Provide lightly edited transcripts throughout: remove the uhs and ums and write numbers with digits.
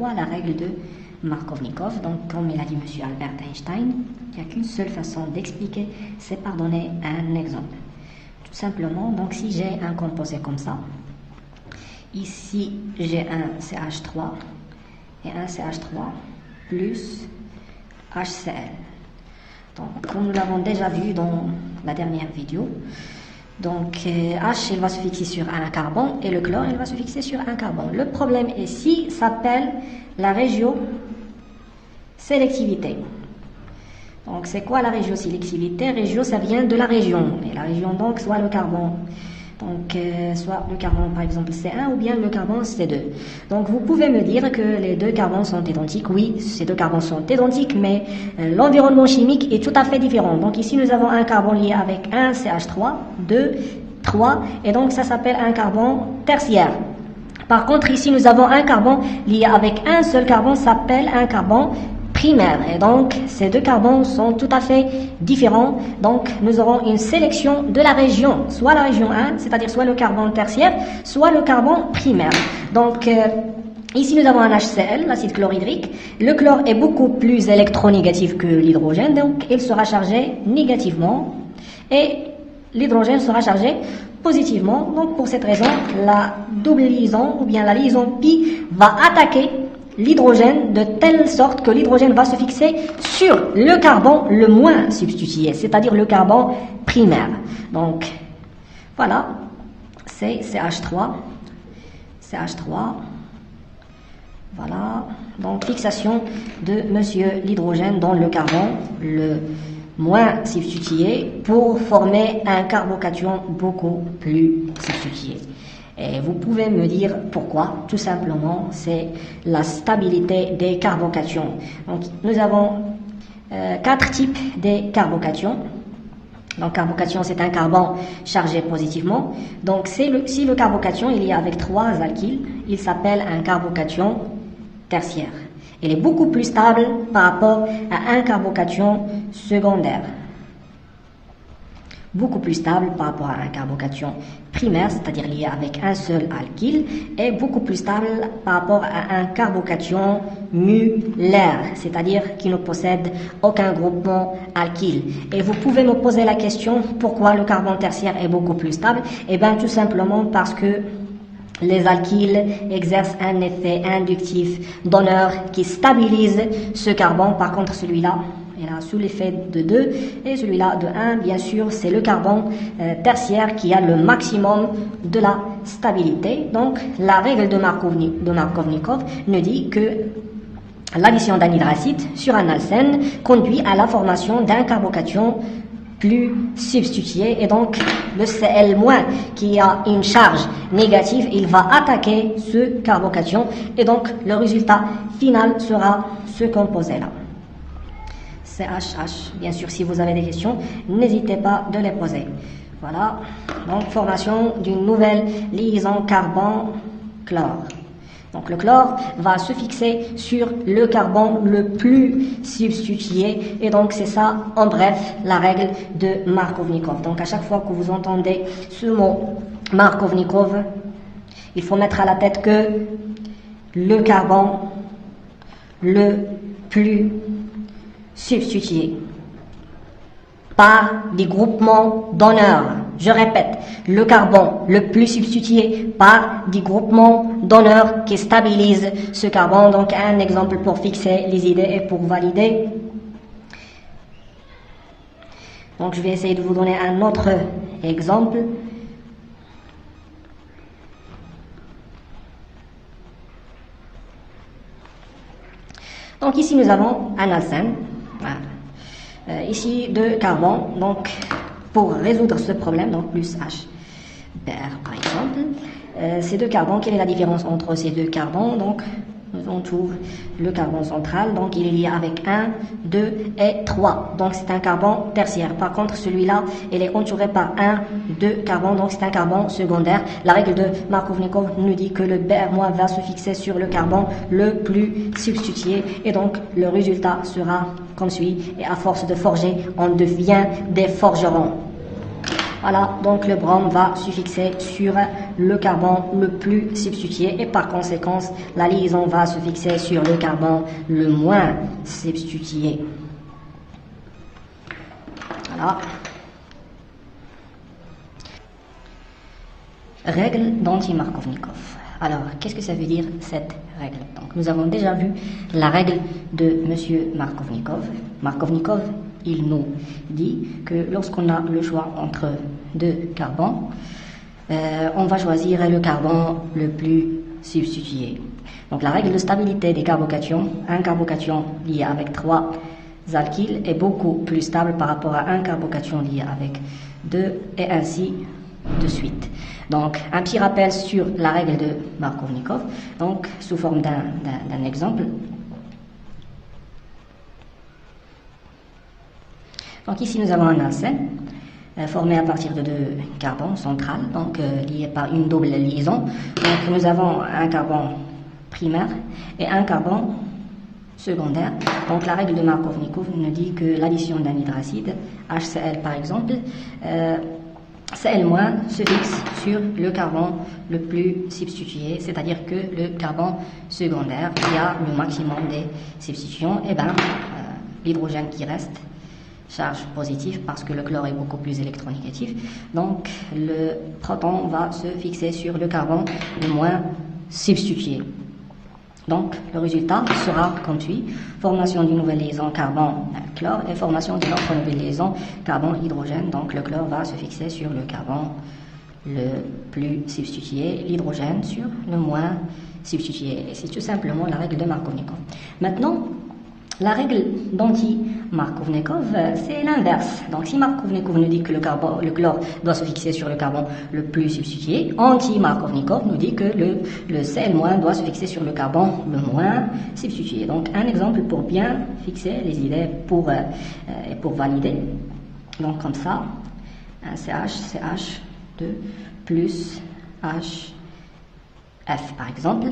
fois la règle de Markovnikov. Donc, comme il a dit M. Albert Einstein, il n'y a qu'une seule façon d'expliquer, c'est par donner un exemple. Tout simplement, donc si j'ai un composé comme ça, ici j'ai un CH3 et un CH3 plus HCl. Donc, comme nous l'avons déjà vu dans la dernière vidéo, donc H il va se fixer sur un carbone et le chlore il va se fixer sur un carbone. Le problème ici s'appelle la régiosélectivité. Donc c'est quoi la régiosélectivité? Régio ça vient de la région, et la région donc soit le carbone. Donc, soit le carbone par exemple C1 ou bien le carbone C2. Donc, vous pouvez me dire que les deux carbones sont identiques. Oui, ces deux carbones sont identiques, mais l'environnement chimique est tout à fait différent. Donc, ici, nous avons un carbone lié avec un CH3, 2, 3, et donc ça s'appelle un carbone tertiaire. Par contre, ici, nous avons un carbone lié avec un seul carbone, s'appelle un carbone primaire. Et donc, ces deux carbones sont tout à fait différents. Donc, nous aurons une sélection de la région, soit la région 1, c'est-à-dire soit le carbone tertiaire, soit le carbone primaire. Donc, ici, nous avons un HCl, l'acide chlorhydrique. Le chlore est beaucoup plus électronégatif que l'hydrogène, donc il sera chargé négativement et l'hydrogène sera chargé positivement. Donc, pour cette raison, la double liaison ou bien la liaison pi va attaquer l'hydrogène de telle sorte que l'hydrogène va se fixer sur le carbone le moins substitué, c'est-à-dire le carbone primaire. Donc, voilà, c'est CH3, voilà, donc fixation de monsieur l'hydrogène dans le carbone le moins substitué pour former un carbocation beaucoup plus substitué. Et vous pouvez me dire pourquoi. Tout simplement, c'est la stabilité des carbocations. Donc, nous avons 4 types de carbocations. Donc, carbocation, c'est un carbone chargé positivement. Donc, si le carbocation il y a avec 3 alkyles, il s'appelle un carbocation tertiaire. Il est beaucoup plus stable par rapport à un carbocation secondaire. Beaucoup plus stable par rapport à un carbocation primaire, c'est-à-dire lié avec un seul alkyle, et beaucoup plus stable par rapport à un carbocation mulaire, c'est-à-dire qui ne possède aucun groupement alkyle. Et vous pouvez me poser la question, pourquoi le carbone tertiaire est beaucoup plus stable? Eh bien, tout simplement parce que les alkyles exercent un effet inductif donneur qui stabilise ce carbone. Par contre, celui-là, il a sous l'effet de 2 et celui-là de 1, bien sûr, c'est le carbone tertiaire qui a le maximum de la stabilité. Donc, la règle de Markovnikov nous dit que l'addition d'anhydracide sur un alcène conduit à la formation d'un carbocation plus substitué, et donc le Cl- qui a une charge négative, il va attaquer ce carbocation, et donc le résultat final sera ce composé-là. CHH. Bien sûr, si vous avez des questions, n'hésitez pas de les poser. Voilà, donc formation d'une nouvelle liaison carbone-chlore. Donc le chlore va se fixer sur le carbone le plus substitué, et donc c'est ça en bref la règle de Markovnikov. Donc à chaque fois que vous entendez ce mot Markovnikov, il faut mettre à la tête que le carbone le plus substitué par des groupements donneurs. Je répète, le carbone le plus substitué par des groupements donneurs qui stabilisent ce carbone. Donc un exemple pour fixer les idées et pour valider. Donc je vais essayer de vous donner un autre exemple. Donc ici nous avons un alcène. Voilà. Ici 2 carbone, donc pour résoudre ce problème, donc plus H Br par exemple, ces 2 carbones, quelle est la différence entre ces 2 carbones? Donc on trouve le carbone central, donc il est lié avec 1, 2 et 3, donc c'est un carbone tertiaire. Par contre celui-là, il est entouré par 1, 2 carbones, donc c'est un carbone secondaire. La règle de Markovnikov nous dit que le Br- va se fixer sur le carbone le plus substitué, et donc le résultat sera comme suit, et à force de forger, on devient des forgerons. Voilà, donc le brome va se fixer sur le carbone le plus substitué et par conséquent, la liaison va se fixer sur le carbone le moins substitué. Voilà. Règle d'Anti-Markovnikov. Alors, qu'est-ce que ça veut dire cette règle? Donc, nous avons déjà vu la règle de M. Markovnikov. Markovnikov, il nous dit que lorsqu'on a le choix entre deux carbones, on va choisir le carbone le plus substitué. Donc, la règle de stabilité des carbocations, un carbocation lié avec 3 alkyles est beaucoup plus stable par rapport à un carbocation lié avec 2 et ainsi de suite. Donc, un petit rappel sur la règle de Markovnikov, donc sous forme d'un exemple. Donc ici nous avons un alcène formé à partir de 2 carbones centrales, donc liés par une double liaison. Donc nous avons un carbone primaire et un carbone secondaire. Donc la règle de Markovnikov nous dit que l'addition d'un hydracide, HCl par exemple, Cl- se fixe sur le carbone le plus substitué, c'est-à-dire que le carbone secondaire qui a le maximum des substitutions, et l'hydrogène qui reste, charge positive parce que le chlore est beaucoup plus électronégatif, donc le proton va se fixer sur le carbone le moins substitué. Donc, le résultat sera comme suit: formation d'une nouvelle liaison carbone-chlore et formation d'une autre nouvelle liaison carbone-hydrogène. Donc, le chlore va se fixer sur le carbone le plus substitué, l'hydrogène sur le moins substitué. Et c'est tout simplement la règle de Markovnikov. Maintenant, la règle d'Anti-Markovnikov, c'est l'inverse. Donc, si Markovnikov nous dit que le chlore doit se fixer sur le carbone le plus substitué, Anti-Markovnikov nous dit que le Cl- doit se fixer sur le carbone le moins substitué. Donc, un exemple pour bien fixer les idées et pour valider. Donc, comme ça, un CH2 plus HF, par exemple.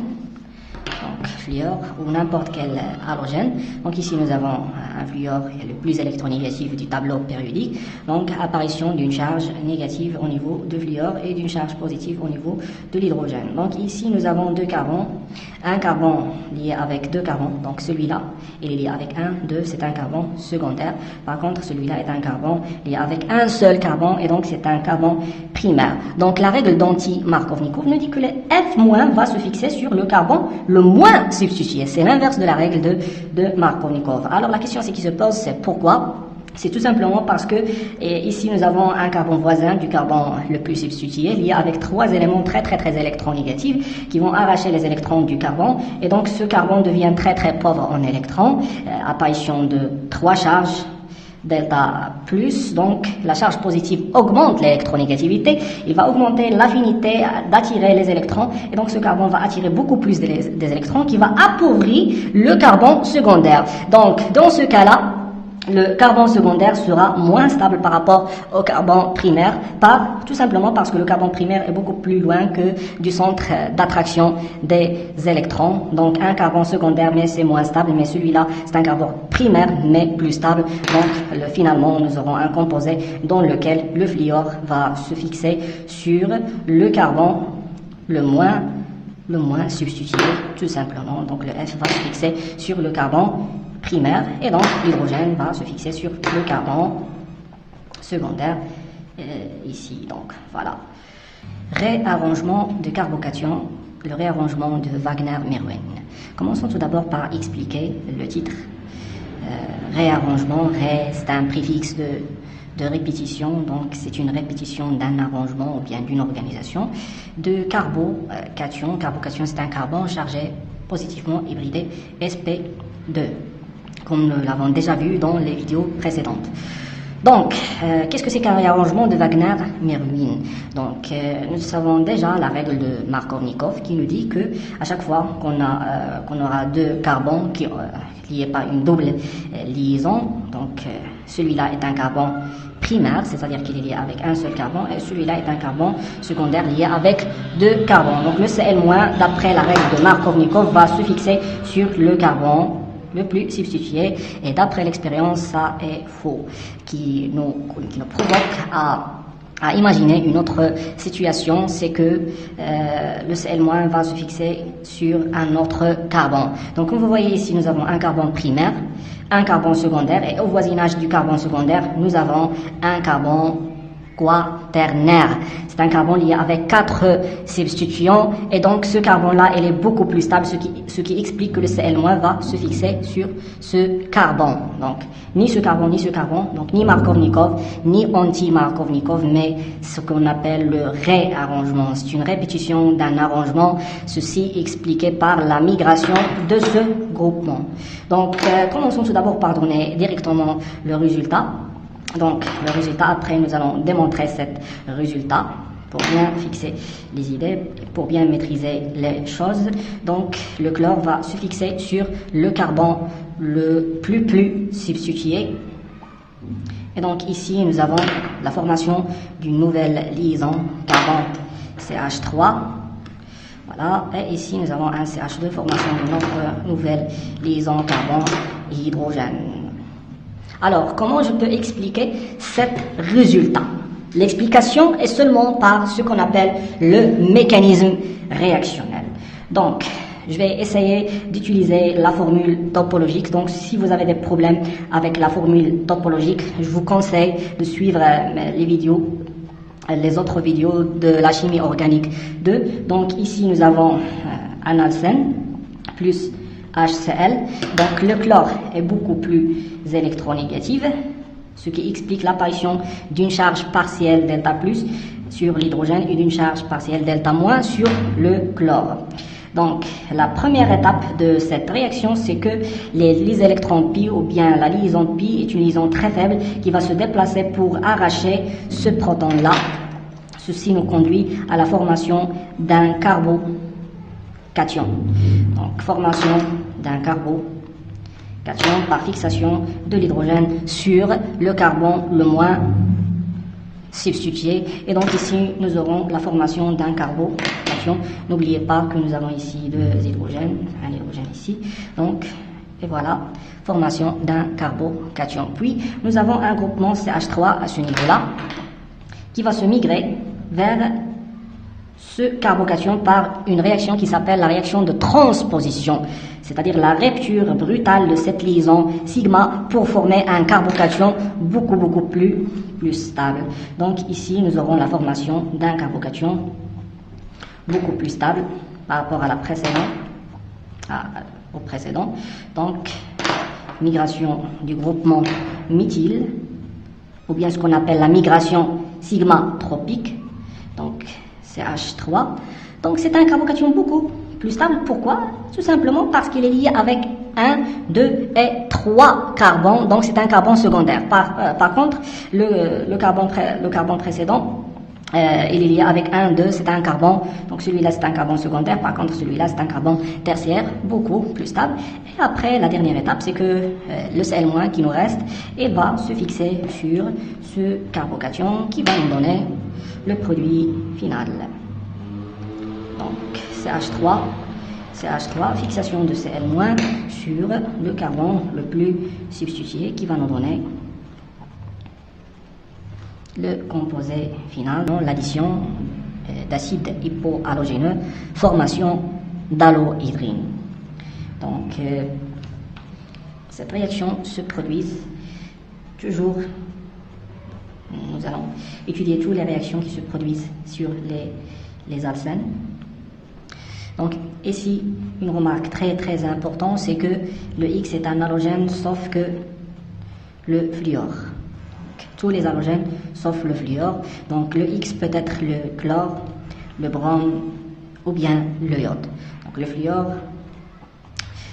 Donc, fluor ou n'importe quel halogène. Donc ici nous avons un fluor qui est le plus électronégatif du tableau périodique. Donc apparition d'une charge négative au niveau de fluor et d'une charge positive au niveau de l'hydrogène. Donc ici nous avons 2 carbones. Un carbone lié avec 2 carbones. Donc celui-là, il est lié avec 1, 2, c'est un carbone secondaire. Par contre celui-là est un carbone lié avec un seul carbone et donc c'est un carbone primaire. Donc la règle d'Anti-Markovnikov nous dit que le F- va se fixer sur le carbone le moins substitué. C'est l'inverse de la règle de Markovnikov. Alors la question qui se pose, c'est pourquoi? C'est tout simplement parce que ici nous avons un carbone voisin du carbone le plus substitué lié avec 3 éléments très électronégatifs qui vont arracher les électrons du carbone et donc ce carbone devient très pauvre en électrons, apparition de 3 charges delta plus, donc la charge positive augmente l'électronégativité, il va augmenter l'affinité d'attirer les électrons et donc ce carbone va attirer beaucoup plus des électrons qui va appauvrir le carbone secondaire. Donc dans ce cas-là, le carbone secondaire sera moins stable par rapport au carbone primaire, tout simplement parce que le carbone primaire est beaucoup plus loin que du centre d'attraction des électrons. Donc un carbone secondaire, mais c'est moins stable, mais celui-là, c'est un carbone primaire, mais plus stable. Donc finalement, nous aurons un composé dans lequel le fluor va se fixer sur le carbone le moins substitué, tout simplement. Donc le F va se fixer sur le carbone primaire et donc l'hydrogène va se fixer sur le carbone secondaire ici. Donc voilà. Réarrangement de carbocation, le réarrangement de Wagner-Mersenne. Commençons tout d'abord par expliquer le titre. Réarrangement, c'est un préfixe de répétition, donc c'est une répétition d'un arrangement ou bien d'une organisation de carbocation. Carbocation, c'est un carbone chargé positivement hybridé sp2, comme nous l'avons déjà vu dans les vidéos précédentes. Donc, qu'est-ce que c'est qu'un réarrangement de Wagner-Mersenne? Donc, nous savons déjà la règle de Markovnikov qui nous dit que à chaque fois qu'on aura 2 carbones liés par une double liaison, donc celui-là est un carbone primaire, c'est-à-dire qu'il est lié avec un seul carbone, et celui-là est un carbone secondaire lié avec 2 carbones. Donc le Cl-, d'après la règle de Markovnikov, va se fixer sur le carbone le plus substitué, et d'après l'expérience, ça est faux, qui nous provoque à à imaginer une autre situation, c'est que le Cl- va se fixer sur un autre carbone. Donc comme vous voyez ici, nous avons un carbone primaire, un carbone secondaire, et au voisinage du carbone secondaire, nous avons un carbone quaternaire. C'est un carbone lié avec 4 substituants, et donc ce carbone-là, il est beaucoup plus stable, ce qui explique que le Cl- va se fixer sur ce carbone. Donc, ni ce carbone, donc ni Markovnikov, ni anti-Markovnikov, mais ce qu'on appelle le réarrangement. C'est une répétition d'un arrangement, ceci expliqué par la migration de ce groupement. Donc, commençons tout d'abord par donner directement le résultat. Donc, le résultat, après, nous allons démontrer cet résultat pour bien fixer les idées, pour bien maîtriser les choses. Donc, le chlore va se fixer sur le carbone le plus substitué. Et donc, ici, nous avons la formation d'une nouvelle liaison carbone CH3. Voilà, et ici, nous avons un CH2, formation d'une autre nouvelle liaison carbone hydrogène. Alors, comment je peux expliquer cet résultat? L'explication est seulement par ce qu'on appelle le mécanisme réactionnel. Donc, je vais essayer d'utiliser la formule topologique. Donc, si vous avez des problèmes avec la formule topologique, je vous conseille de suivre les autres vidéos de la chimie organique 2. Donc, ici, nous avons un alcène plus HCl. Donc le chlore est beaucoup plus électronégatif, ce qui explique l'apparition d'une charge partielle delta plus sur l'hydrogène et d'une charge partielle delta moins sur le chlore. Donc la première étape de cette réaction, c'est que les électrons pi ou bien la liaison pi est une liaison très faible qui va se déplacer pour arracher ce proton-là. Ceci nous conduit à la formation d'un carbocation. Donc, formation d'un carbocation par fixation de l'hydrogène sur le carbone le moins substitué. Et donc ici, nous aurons la formation d'un carbocation. N'oubliez pas que nous avons ici 2 hydrogènes, un hydrogène ici. Donc, et voilà, formation d'un carbocation. Puis, nous avons un groupement CH3 à ce niveau-là qui va se migrer vers ce carbocation par une réaction qui s'appelle la réaction de transposition, c'est-à-dire la rupture brutale de cette liaison sigma pour former un carbocation beaucoup plus stable. Donc ici, nous aurons la formation d'un carbocation beaucoup plus stable par rapport à au précédent. Donc, migration du groupement méthyle, ou bien ce qu'on appelle la migration sigma tropique. Donc, CH3. Donc c'est un carbocation beaucoup plus stable. Pourquoi? Tout simplement parce qu'il est lié avec 1, 2 et 3 carbones. Donc c'est un carbone secondaire. Par contre, le carbone précédent, il est lié avec 1, 2, c'est un carbone. Donc celui-là c'est un carbone secondaire. Par contre celui-là c'est un carbone tertiaire, beaucoup plus stable. Et après la dernière étape, c'est que le Cl- qui nous reste va se fixer sur ce carbocation qui va nous donner le produit final. Donc CH3, fixation de Cl- sur le carbone le plus substitué qui va nous donner le composé final, l'addition d'acide hypohalogéneux, formation d'halohydrine. Donc cette réaction se produit toujours. Nous allons étudier toutes les réactions qui se produisent sur les alcènes. Donc ici, une remarque très importante, c'est que le X est un halogène sauf que le fluor. Donc, tous les halogènes sauf le fluor. Donc le X peut être le chlore, le brome ou bien le iode. Donc le fluor,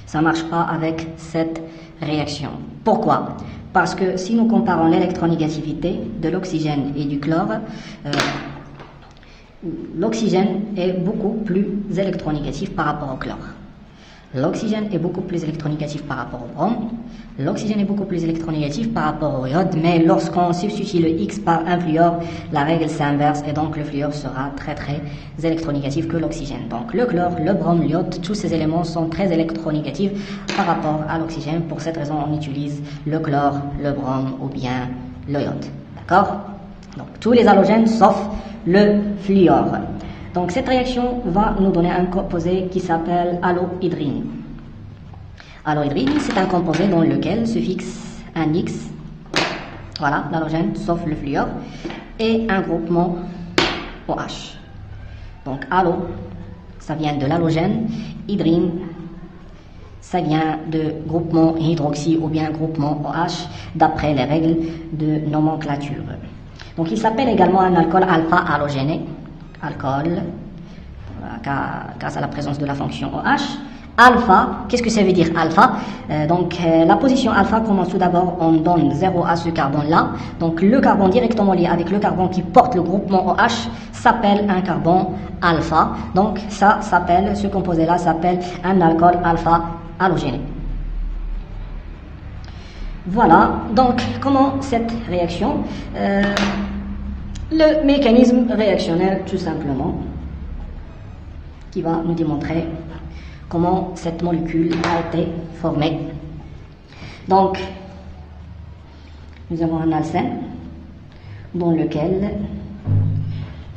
ça ne marche pas avec cette réaction. Pourquoi? Parce que si nous comparons l'électronégativité de l'oxygène et du chlore, l'oxygène est beaucoup plus électronégatif par rapport au chlore. L'oxygène est beaucoup plus électronégatif par rapport au brome. L'oxygène est beaucoup plus électronégatif par rapport au iode, mais lorsqu'on substitue le X par un fluor, la règle s'inverse et donc le fluor sera très électronégatif que l'oxygène. Donc le chlore, le brome, l'iode, tous ces éléments sont très électronégatifs par rapport à l'oxygène. Pour cette raison, on utilise le chlore, le brome ou bien le iode. D'accord? Donc tous les halogènes sauf le fluor. Donc cette réaction va nous donner un composé qui s'appelle halohydrine. Halohydrine, c'est un composé dans lequel se fixe un X, voilà, l'halogène sauf le fluor, et un groupement OH. Donc halo, ça vient de l'halogène, hydrine, ça vient de groupement hydroxy ou bien groupement OH d'après les règles de nomenclature. Donc il s'appelle également un alcool alpha-halogéné, alcool, grâce à la présence de la fonction OH. Alpha, qu'est-ce que ça veut dire alpha? La position alpha commence tout d'abord, on donne 0 à ce carbone-là. Donc le carbone directement lié avec le carbone qui porte le groupement OH s'appelle un carbone alpha. Donc ça s'appelle, ce composé-là s'appelle un alcool alpha-halogéné. Voilà, donc comment cette réaction? Le mécanisme réactionnel tout simplement, qui va nous démontrer comment cette molécule a été formée. Donc, nous avons un alcène dans lequel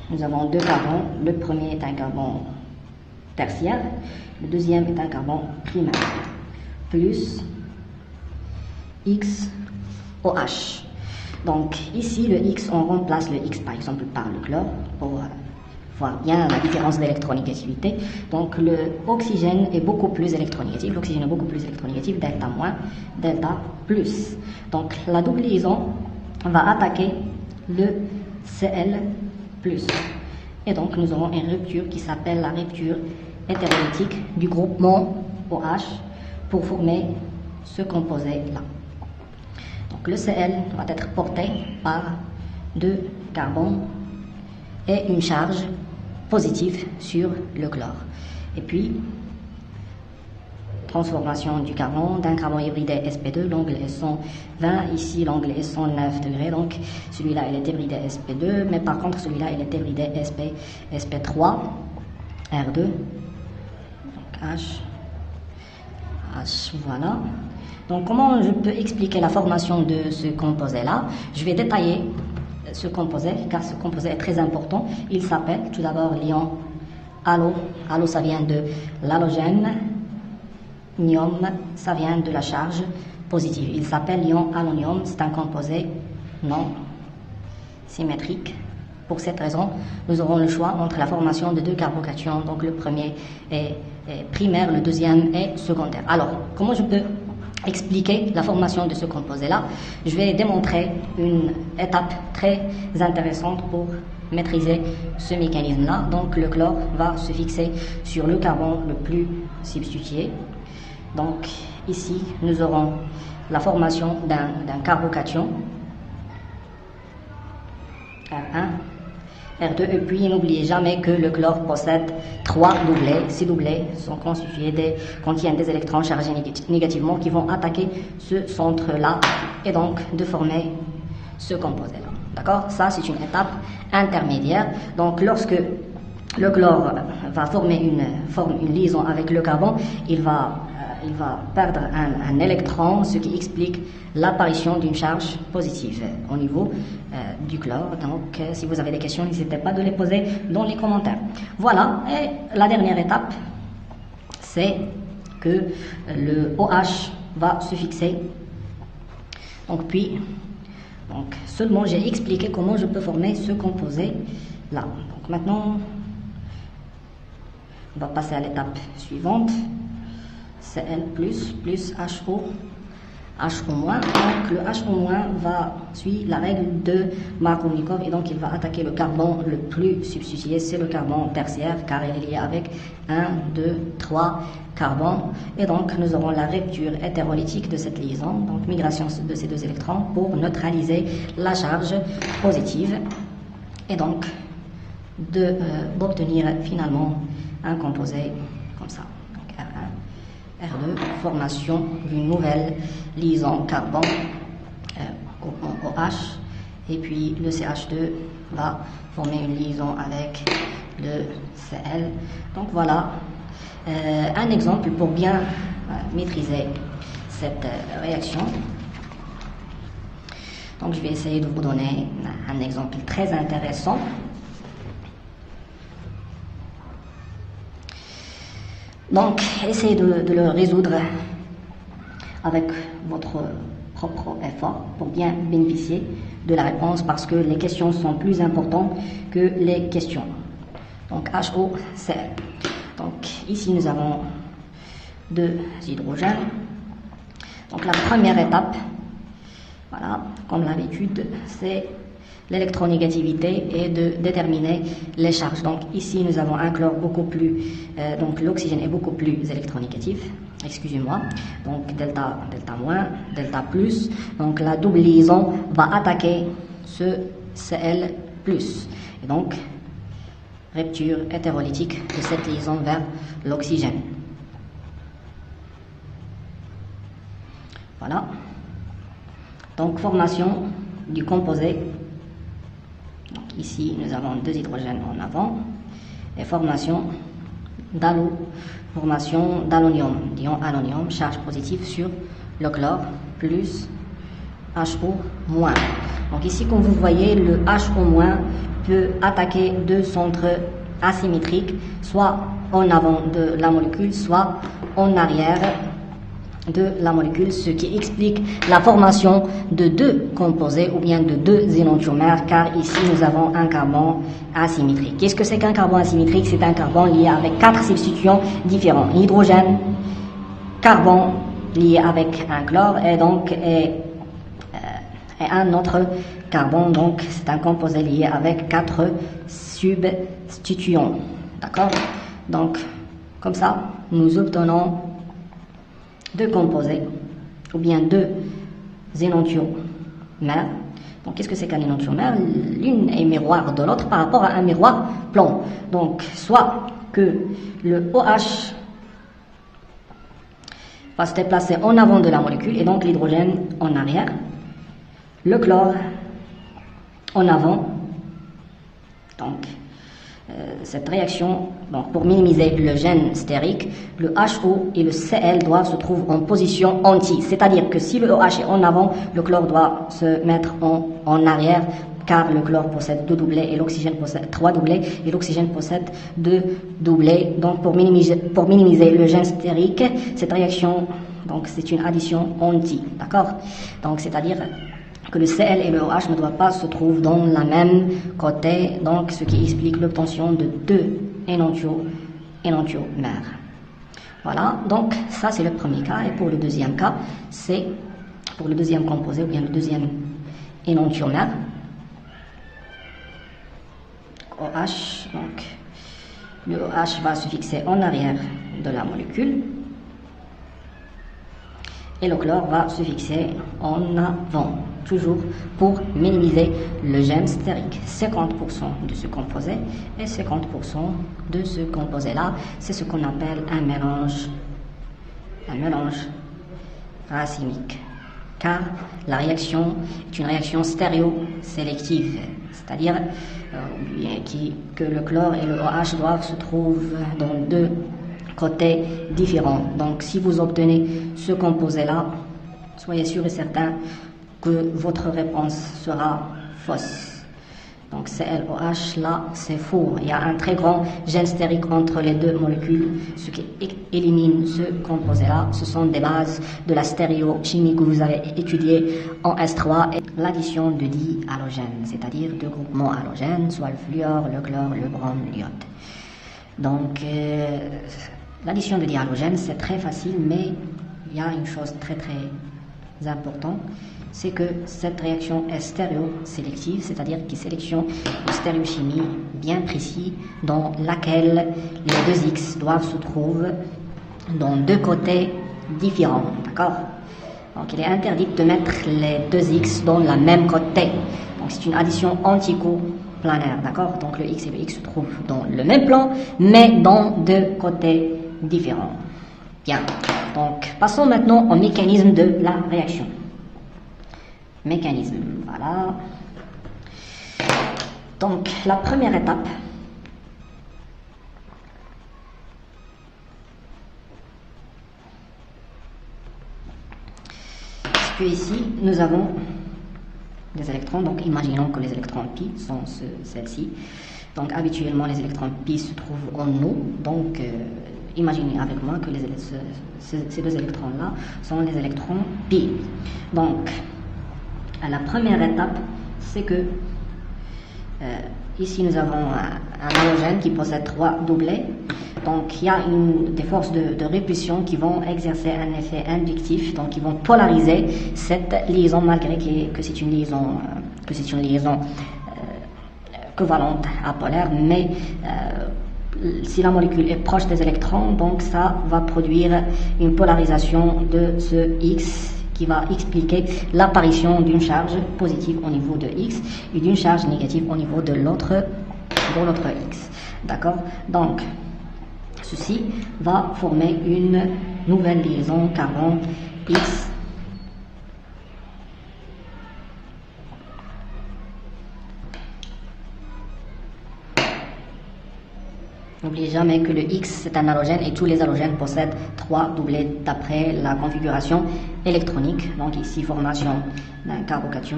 nous avons deux carbones. Le premier est un carbone tertiaire, le deuxième est un carbone primaire, plus XOH. Donc ici, le X, on remplace le X par exemple par le chlore pour voir bien la différence d'électronégativité. Donc le oxygène est beaucoup plus électronégatif, l'oxygène est beaucoup plus électronégatif, delta moins, delta plus. Donc la double liaison va attaquer le Cl+. Et donc nous aurons une rupture qui s'appelle la rupture hétérolytique du groupement OH pour former ce composé-là. Donc le Cl va être porté par deux carbones et une charge positive sur le chlore. Et puis, transformation du carbone d'un carbone hybridé sp2, l'angle est 120, ici l'angle est 109 degrés, donc celui-là il est hybridé sp2, mais par contre celui-là il est hybridé sp3, R2, donc H, voilà. Donc comment je peux expliquer la formation de ce composé-là? Je vais détailler ce composé, car ce composé est très important. Il s'appelle tout d'abord l'ion halo. Halo, ça vient de l'halogène. Nium, ça vient de la charge positive. Il s'appelle l'ion halonium. C'est un composé non symétrique. Pour cette raison, nous aurons le choix entre la formation de deux carbocations. Donc le premier est primaire, le deuxième est secondaire. Alors, comment je peux expliquer la formation de ce composé-là? Je vais démontrer une étape très intéressante pour maîtriser ce mécanisme-là. Donc le chlore va se fixer sur le carbone le plus substitué. Donc ici, nous aurons la formation d'un carbocation, R1, R2, et puis n'oubliez jamais que le chlore possède 3 doublés. Ces doublés sont contiennent des électrons chargés négativement qui vont attaquer ce centre-là et donc de former ce composé-là. D'accord? Ça, c'est une étape intermédiaire. Donc, lorsque le chlore va former une liaison avec le carbone, il va perdre un électron, ce qui explique l'apparition d'une charge positive au niveau du chlore. Donc, si vous avez des questions, n'hésitez pas de les poser dans les commentaires. Voilà, et la dernière étape, c'est que le OH va se fixer. Donc, seulement j'ai expliqué comment je peux former ce composé-là. Donc, maintenant, on va passer à l'étape suivante. Cl plus HO, HO-. Donc le HO- va suivre la règle de Markovnikov et donc il va attaquer le carbone le plus substitué, c'est le carbone tertiaire car il est lié avec 1, 2, 3 carbones. Et donc nous aurons la rupture hétérolytique de cette liaison, donc migration de ces deux électrons pour neutraliser la charge positive et donc d'obtenir finalement un composé comme ça. R2, formation d'une nouvelle liaison carbone OH, et puis le CH2 va former une liaison avec le Cl. Donc voilà un exemple pour bien maîtriser cette réaction. Donc je vais essayer de vous donner un exemple très intéressant. Donc essayez de le résoudre avec votre propre effort pour bien bénéficier de la réponse, parce que les questions sont plus importantes que les questions. Donc HOCl. Donc ici nous avons 2 hydrogènes. Donc la première étape, voilà, comme l'habitude, c'est l'électronégativité et de déterminer les charges. Donc ici nous avons un chlore beaucoup plus, donc l'oxygène est beaucoup plus électronégatif, excusez-moi, donc delta moins, delta plus, donc la double liaison va attaquer ce Cl+, et donc rupture hétérolytique de cette liaison vers l'oxygène. Voilà, donc formation du composé. Donc ici nous avons 2 hydrogènes en avant et formation d'allonium, d'ion allonium, charge positive sur le chlore plus HO-. Donc ici, comme vous voyez, le HO- peut attaquer 2 centres asymétriques, soit en avant de la molécule, soit en arrière de la molécule, ce qui explique la formation de 2 composés ou bien de 2 énantiomères, car ici nous avons un carbone asymétrique. Qu'est-ce que c'est qu'un carbone asymétrique? C'est un carbone lié avec 4 substituants différents: hydrogène, carbone lié avec un chlore et donc un autre carbone, donc c'est un composé lié avec 4 substituants. D'accord? Donc comme ça nous obtenons 2 composés ou bien 2 énantiomères. Donc qu'est-ce que c'est qu'un énantiomère? L'une est miroir de l'autre par rapport à un miroir plan. Donc soit que le OH va se déplacer en avant de la molécule et donc l'hydrogène en arrière, le chlore en avant. Donc cette réaction, donc pour minimiser le gène stérique, le HO et le Cl doivent se trouver en position anti, c'est-à-dire que si le OH est en avant, le chlore doit se mettre en arrière, car le chlore possède 2 doublés et l'oxygène possède 3 doublés et l'oxygène possède 2 doublés. Donc pour minimiser le gène stérique, cette réaction, donc c'est une addition anti, d'accord? Donc c'est-à-dire que le Cl et le OH ne doivent pas se trouver dans la même côté, donc ce qui explique l'obtention de 2 énantiomères. Voilà, donc ça c'est le premier cas, et pour le deuxième cas, c'est pour le deuxième composé ou bien le deuxième énantiomère, OH, donc le OH va se fixer en arrière de la molécule et le chlore va se fixer en avant, toujours pour minimiser le gène stérique. 50% de ce composé et 50% de ce composé-là, c'est ce qu'on appelle un mélange racemique, car la réaction est une réaction stéréosélective, c'est-à-dire que le chlore et le OH doivent se trouver dans 2 côtés différents. Donc si vous obtenez ce composé-là, soyez sûr et certain que votre réponse sera fausse. Donc ClOH, là, c'est faux. Il y a un très grand gène stérique entre les 2 molécules, ce qui élimine ce composé-là. Ce sont des bases de la stéréochimie que vous avez étudiées en S3, et l'addition de dihalogènes, c'est-à-dire 2 groupements halogènes, soit le fluor, le chlore, le brome, l'iode. Donc l'addition de dihalogènes, c'est très facile, mais il y a une chose très importante, c'est que cette réaction est stéréosélective, c'est-à-dire qu'il sélectionne une stéréochimie bien précise dans laquelle les 2 X doivent se trouver dans 2 côtés différents, d'accord? Donc il est interdit de mettre les 2 X dans la même côté. Donc c'est une addition anticoplanaire, d'accord? Donc le X et le X se trouvent dans le même plan, mais dans 2 côtés différents. Bien, donc passons maintenant au mécanisme de la réaction. Mécanisme, voilà. Donc la première étape, c'est que ici nous avons des électrons. Donc imaginons que les électrons pi sont celles-ci. Donc habituellement les électrons pi se trouvent en nous. Donc imaginez avec moi que ces deux électrons-là sont les électrons pi. Donc la première étape, c'est que ici nous avons un halogène qui possède 3 doublets. Donc il y a des forces de répulsion qui vont exercer un effet inductif, donc qui vont polariser cette liaison malgré que c'est une liaison covalente apolaire, mais si la molécule est proche des électrons, donc ça va produire une polarisation de ce X qui va expliquer l'apparition d'une charge positive au niveau de X et d'une charge négative au niveau de l'autre X. D'accord? Donc, ceci va former une nouvelle liaison carbone X. N'oubliez jamais que le X c'est un halogène et tous les halogènes possèdent 3 doublets d'après la configuration électronique. Donc ici formation d'un carbocation.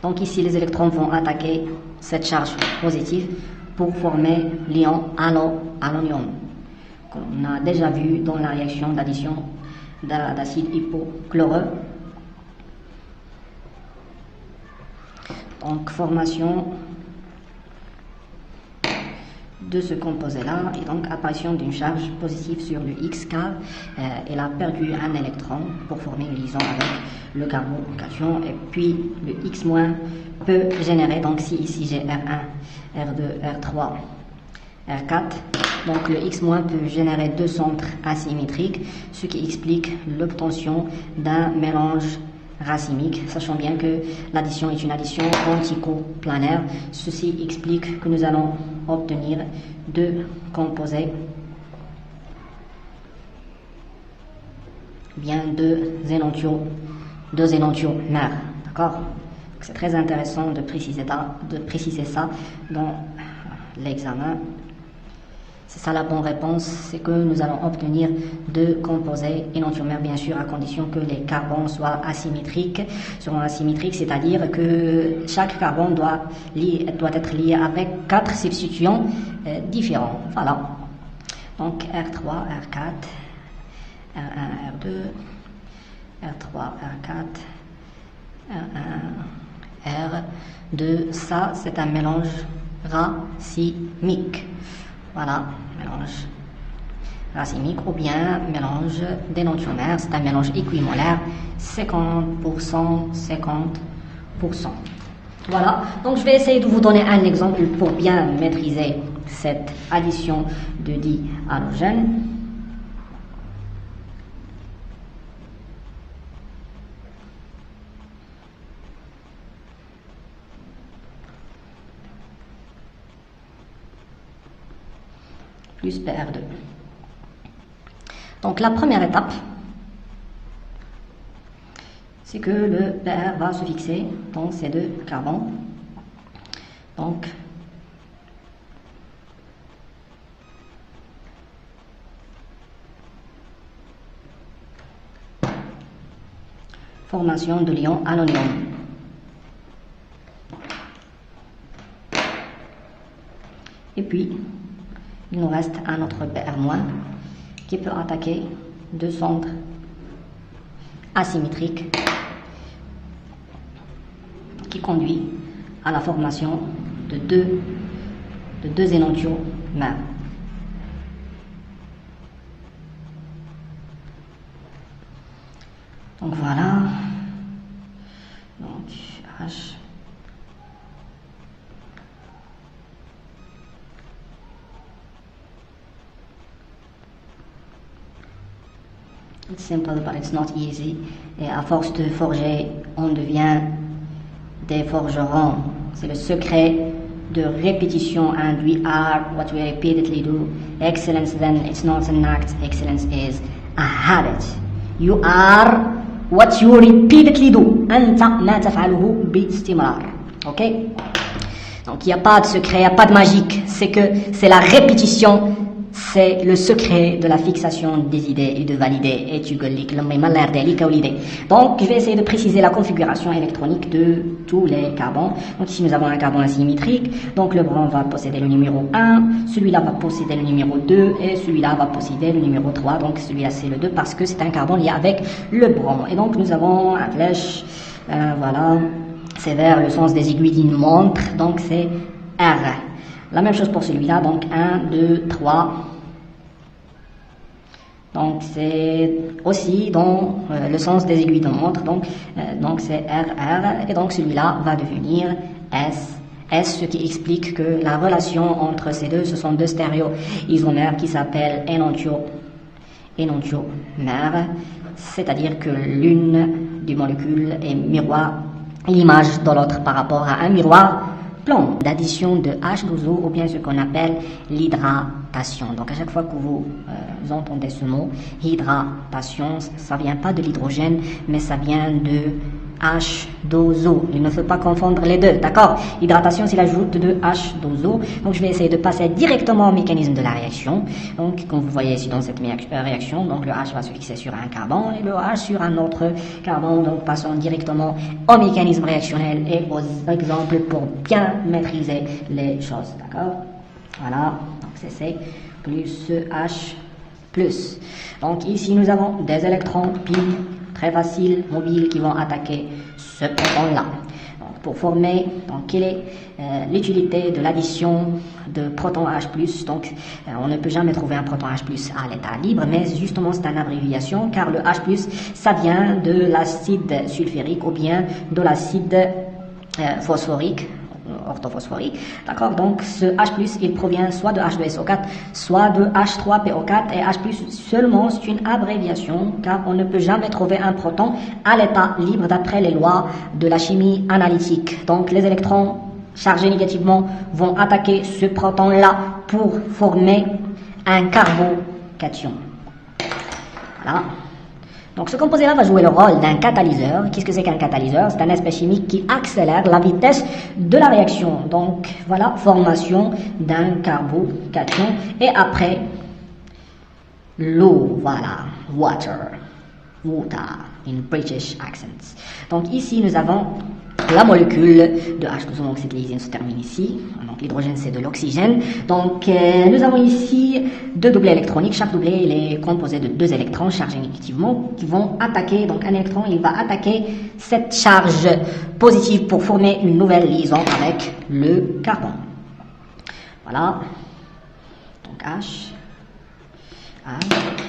Donc ici les électrons vont attaquer cette charge positive pour former l'ion halonium, qu'on a déjà vu dans la réaction d'addition d'acide hypochloreux. Donc formation de ce composé-là et donc apparition d'une charge positive sur le X car elle a perdu un électron pour former une liaison avec le carbocation et puis le X- peut générer, donc si ici j'ai R1, R2, R3, R4, donc le X- peut générer 2 centres asymétriques, ce qui explique l'obtention d'un mélange racemique, sachant bien que l'addition est une addition quantico-planaire. Ceci explique que nous allons obtenir 2 composés, bien 2 énantiomères. D'accord? C'est très intéressant de préciser ça dans l'examen. C'est ça la bonne réponse, c'est que nous allons obtenir 2 composés énantiomères, bien sûr, à condition que les carbones soient asymétriques. Seront asymétriques, c'est-à-dire que chaque carbone doit être lié avec 4 substituants différents. Voilà. Donc R3, R4, R1, R2, R3, R4, R1, R2. Ça, c'est un mélange racemique. Voilà, mélange racemique ou bien mélange d'énantiomères. C'est un mélange équimolaire, 50%, 50%. Voilà, donc je vais essayer de vous donner un exemple pour bien maîtriser cette addition de dihalogènes. Plus PR2. Donc la première étape, c'est que le PR va se fixer dans ces 2 carbones. Donc formation de l'ion halonium. Et puis il nous reste un autre PR- qui peut attaquer 2 centres asymétriques qui conduit à la formation de deux énantiomères. Donc voilà. Donc H. It's simple, but it's not easy. Et à force de forger, on devient des forgerons. C'est le secret de répétition and we are what we repeatedly do. Excellence then, it's not an act. Excellence is a habit. You are what you repeatedly do. أنت ما تفعله باستمرار. Ok? Donc il n'y a pas de secret, il n'y a pas de magique. C'est que c'est la répétition c'est le secret de la fixation des idées et de valider et tu donc je vais essayer de préciser la configuration électronique de tous les carbons. Donc ici nous avons un carbone asymétrique, donc le bronze va posséder le numéro 1, celui-là va posséder le numéro 2 et celui-là va posséder le numéro 3, donc celui-là c'est le 2 parce que c'est un carbone lié avec le bronze. Et donc nous avons un flèche, voilà, c'est vers le sens des aiguilles d'une montre, donc c'est R. La même chose pour celui-là, donc 1, 2, 3. Donc c'est aussi dans le sens des aiguilles de montre, donc c'est RR, et donc celui-là va devenir S. S, ce qui explique que la relation entre ces deux, ce sont deux stéréoisomères qui s'appellent énantiomères, c'est-à-dire que l'une des molécules est miroir l'image de l'autre par rapport à un miroir plan d'addition de H2O ou bien ce qu'on appelle l'hydratation. Donc à chaque fois que vous entendez ce mot, hydratation, ça vient pas de l'hydrogène, mais ça vient de H2O. Il ne faut pas confondre les deux, d'accord? Hydratation, c'est l'ajout de H2O. Donc je vais essayer de passer directement au mécanisme de la réaction. Donc comme vous voyez ici dans cette réaction, donc le H va se fixer sur un carbone et le H sur un autre carbone. Donc passons directement au mécanisme réactionnel et aux exemples pour bien maîtriser les choses, d'accord? Voilà, donc c'est C plus H plus. Donc ici nous avons des électrons pi très faciles, mobiles, qui vont attaquer ce proton-là. Pour former, donc, quelle est l'utilité de l'addition de proton H+. Donc, on ne peut jamais trouver un proton H+ à l'état libre, mais justement, c'est une abréviation, car le H+, ça vient de l'acide sulfurique ou bien de l'acide phosphorique, orthophosphorique, d'accord? Donc ce H+, il provient soit de H2SO4, soit de H3PO4, et H+, seulement c'est une abréviation, car on ne peut jamais trouver un proton à l'état libre d'après les lois de la chimie analytique. Donc les électrons chargés négativement vont attaquer ce proton-là pour former un carbocation. Voilà. Donc ce composé-là va jouer le rôle d'un catalyseur. Qu'est-ce que c'est qu'un catalyseur? C'est un aspect chimique qui accélère la vitesse de la réaction. Donc voilà, formation d'un carbocation. Et après, l'eau, voilà, water in British accents. Donc ici nous avons la molécule de H2O, donc cette lysine se termine ici. Donc l'hydrogène c'est de l'oxygène. Donc nous avons ici deux doublés électroniques. Chaque doublé il est composé de deux électrons chargés négativement qui vont attaquer. Donc un électron il va attaquer cette charge positive pour former une nouvelle liaison avec le carbone. Voilà. Donc H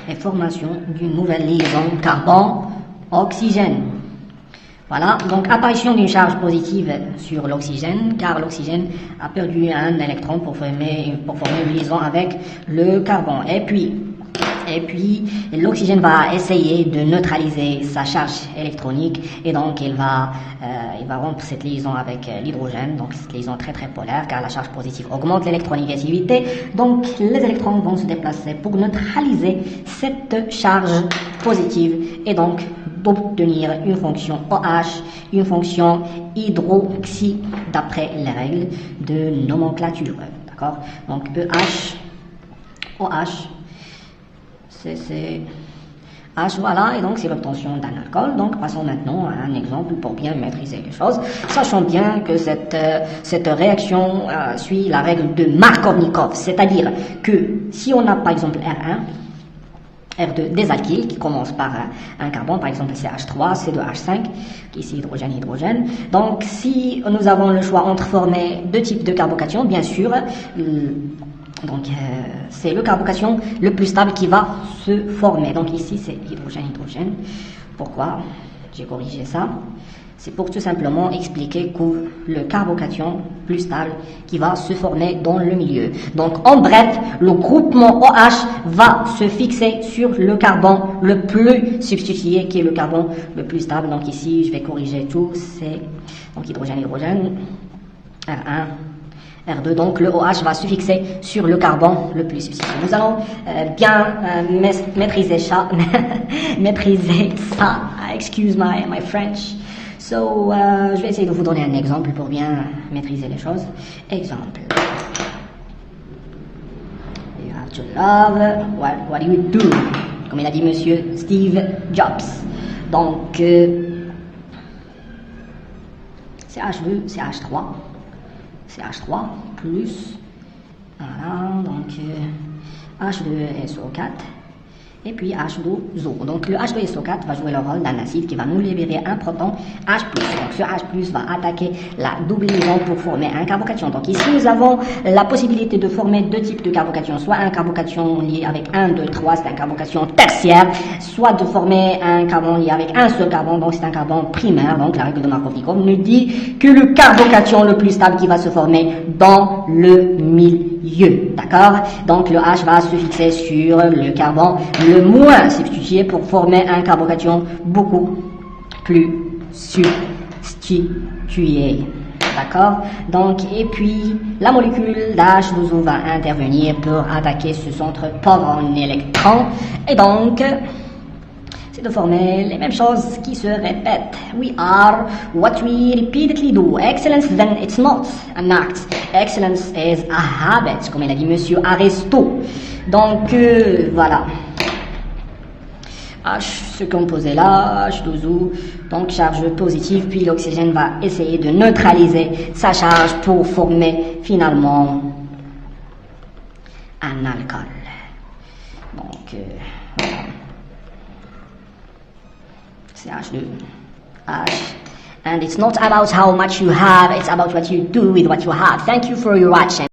et formation d'une nouvelle liaison carbone-oxygène. Voilà, donc apparition d'une charge positive sur l'oxygène, car l'oxygène a perdu un électron pour former une liaison avec le carbone. Et puis l'oxygène va essayer de neutraliser sa charge électronique et donc il va rompre cette liaison avec l'hydrogène, donc cette liaison très très polaire car la charge positive augmente l'électronégativité, donc les électrons vont se déplacer pour neutraliser cette charge positive et donc d'obtenir une fonction OH, une fonction hydroxy d'après les règles de nomenclature, d'accord? Donc EH, OH, c'est H, voilà, et donc c'est l'obtention d'un alcool. Donc passons maintenant à un exemple pour bien maîtriser les choses. Sachant bien que cette réaction suit la règle de Markovnikov, c'est-à-dire que si on a par exemple R1, R2 des alkyles qui commencent par un carbone, par exemple CH3, C2H5, qui est ici hydrogène. Donc si nous avons le choix entre former deux types de carbocations, bien sûr, c'est le carbocation le plus stable qui va se former. Donc ici c'est hydrogène. Pourquoi j'ai corrigé ça? C'est pour tout simplement expliquer que le carbocation plus stable qui va se former dans le milieu. Donc en bref, le groupement OH va se fixer sur le carbone le plus substitué qui est le carbone le plus stable. Donc ici je vais corriger tout, c'est donc hydrogène, R1, R2, donc le OH va se fixer sur le carbone le plus substitué. Nous allons bien maîtriser ça, excuse my French. So, je vais essayer de vous donner un exemple pour bien maîtriser les choses. Exemple. You have What you love, what do you do? Comme il a dit monsieur Steve Jobs. Donc, CH2, CH3. CH3 plus, voilà, donc H2SO4 et puis H2O. Donc le H2SO4 va jouer le rôle d'un acide qui va nous libérer un proton H+. Donc ce H+, va attaquer la double liaison pour former un carbocation. Donc ici nous avons la possibilité de former deux types de carbocations, soit un carbocation lié avec 1, 2, 3, c'est un carbocation tertiaire, soit de former un carbone lié avec un seul carbone, donc c'est un carbone primaire. Donc la règle de Markov-Nikov nous dit que le carbocation le plus stable qui va se former dans le milieu, d'accord? Donc le H va se fixer sur le carbone le moins substitué pour former un carbocation beaucoup plus substitué, d'accord? Donc, et puis la molécule d'H2O va intervenir pour attaquer ce centre pauvre en électrons, et donc c'est de former les mêmes choses qui se répètent. We are what we repeatedly do. Excellence, then it's not an act. Excellence is a habit, comme il a dit monsieur Aristo. Donc, voilà. H se composait là, H2O, donc charge positive, puis l'oxygène va essayer de neutraliser sa charge pour former finalement un alcool. Donc, voilà. C'est H2, H. And it's not about how much you have, it's about what you do with what you have. Thank you for your watching.